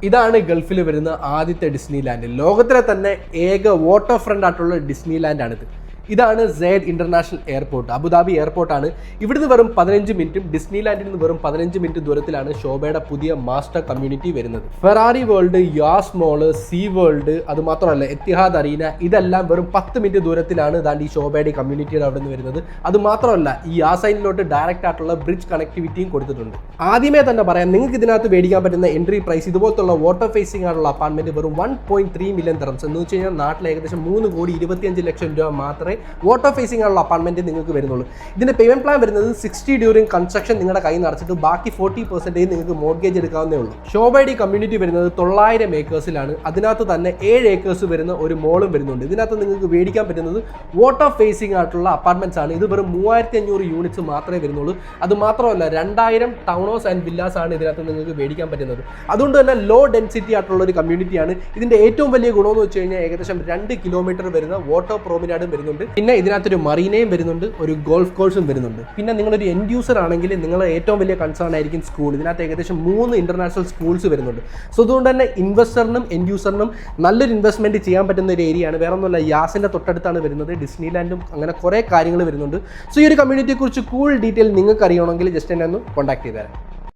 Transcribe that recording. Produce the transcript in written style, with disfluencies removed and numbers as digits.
ഇതാണ് ഗൾഫിൽ വരുന്ന ആദ്യത്തെ ഡിസ്നി ലാൻഡ്. ലോകത്തിലെ തന്നെ ഏക വാട്ടർ ഫ്രണ്ട് ആയിട്ടുള്ള ഡിസ്നി ലാൻഡാണിത്. ഇതാണ് സെയ്ദ് ഇന്റർനാഷണൽ എയർപോർട്ട്, അബുദാബി എയർപോർട്ടാണ്. ഇവിടുന്ന് വെറും 15 മിനിറ്റും ഡിസ്നി ലാൻഡിൽ നിന്ന് വെറും 15 മിനിറ്റ് ദൂരത്തിലാണ് ശോഭയുടെ പുതിയ മാസ്റ്റർ കമ്മ്യൂണിറ്റി വരുന്നത്. ഫെറാറി വേൾഡ്, യാസ് മോള്, സീ വേൾഡ്, അത് മാത്രമല്ല എത്തിഹാദ് അരീന, ഇതെല്ലാം വെറും 10 മിനിറ്റ് ദൂരത്തിലാണ് ഈ ശോഭയുടെ കമ്മ്യൂണിറ്റിയുടെ അവിടെ നിന്ന് വരുന്നത്. അത് മാത്രമല്ല ഈ യാസൈനിലോട്ട് ഡയറക്റ്റ് ആയിട്ടുള്ള ബ്രിഡ്ജ് കണക്ടിവിറ്റിയും കൊടുത്തിട്ടുണ്ട്. ആദ്യമേ തന്നെ പറയാം, നിങ്ങൾക്ക് ഇതിനകത്ത് മേടിക്കാൻ പറ്റുന്ന എൻട്രി പ്രൈസ് ഇതുപോലത്തുള്ള വാട്ടർ ഫേസിംഗ് ആയിട്ടുള്ള അപ്പാർട്ട്മെന്റ് വെറും 1.3 മില്യൺ ദിർഹംസ് എന്ന് വെച്ച് കഴിഞ്ഞാൽ നാട്ടിൽ ഏകദേശം 3,25,00,000 രൂപ മാത്രമേ വാട്ടർ ഫേസിംഗ് ആയുള്ള അപ്പാർട്ട്മെന്റ് നിങ്ങൾക്ക് വരുന്നുള്ളൂ. ഇതിന്റെ പേയ്മെന്റ് പ്ലാൻ വരുന്നത് 60 ഡ്യൂറിംഗ് കൺസ്ട്രക്ഷൻ നിങ്ങളുടെ കയ്യിൽ നിന്ന് അടച്ചിട്ട് ബാക്കി 40% നിങ്ങൾക്ക് മോർഗേജ് എടുക്കാവുന്നേ ഉള്ളൂ. ശോഭയുടെ കമ്മ്യൂണിറ്റി വരുന്നത് 900 ഏക്കേഴ്സിലാണ്. അതിനകത്ത് തന്നെ 7 ഏക്കേഴ്സ് വരുന്ന ഒരു മോളും വരുന്നുണ്ട്. ഇതിനകത്ത് നിങ്ങൾക്ക് മേടിക്കാൻ പറ്റുന്നത് വാട്ടർ ഫേസിംഗ് ആയിട്ടുള്ള അപ്പാർട്ട്മെന്റ്സ് ആണ്. ഇത് വെറും 3500 യൂണിറ്റ്സ് മാത്രമേ വരുന്നുള്ളൂ. അത് മാത്രമല്ല 2000 ടൗൺ ഹൗസ് ആൻഡ് വില്ലാസ് ആണ് ഇതിനകത്ത് നിങ്ങൾക്ക് മേടിക്കാൻ പറ്റുന്നത്. അതുകൊണ്ട് തന്നെ ലോ ഡെൻസിറ്റി ആയിട്ടുള്ള ഒരു കമ്മ്യൂണിറ്റിയാണ്. ഇതിന്റെ ഏറ്റവും വലിയ ഗുണമെന്ന് വെച്ച് കഴിഞ്ഞാൽ ഏകദേശം 2 കിലോമീറ്റർ വരുന്ന വാട്ടർ പ്രോമിനാഡും വരുന്നുണ്ട്. പിന്നെ ഇതിനകത്തൊരു മറീനയും വരുന്നുണ്ട്, ഒരു ഗോൾഫ് കോഴ്സും വരുന്നുണ്ട്. പിന്നെ നിങ്ങളൊരു എൻഡ് യൂസർ ആണെങ്കിൽ നിങ്ങളുടെ ഏറ്റവും വലിയ കൺസേൺ ആയിരിക്കും സ്കൂൾ. ഇതിനകത്ത് ഏകദേശം 3 ഇന്റർനാഷണൽ സ്കൂൾസ് വരുന്നുണ്ട്. സോ അതുകൊണ്ട് തന്നെ ഇൻവെസ്റ്ററിനും എൻഡ് യൂസറിനും നല്ലൊരു ഇൻവെസ്റ്റ്മെന്റ് ചെയ്യാൻ പറ്റുന്ന ഒരു ഏരിയയാണ്. വേറെ ഒന്നുമല്ല, യാസിന്റെ തൊട്ടടുത്താണ് വരുന്നത്. ഡിസ്നി ലാൻഡും അങ്ങനെ കുറേ കാര്യങ്ങൾ വരുന്നുണ്ട്. സോ ഈ ഒരു കമ്മ്യൂണിറ്റിയെ കുറിച്ച് കൂടുതൽ ഡീറ്റെയിൽ നിങ്ങൾക്ക് അറിയണമെങ്കിൽ ജസ്റ്റ് എന്നെ ഒന്ന് കോൺടാക്ട് ചെയ്തേരാം.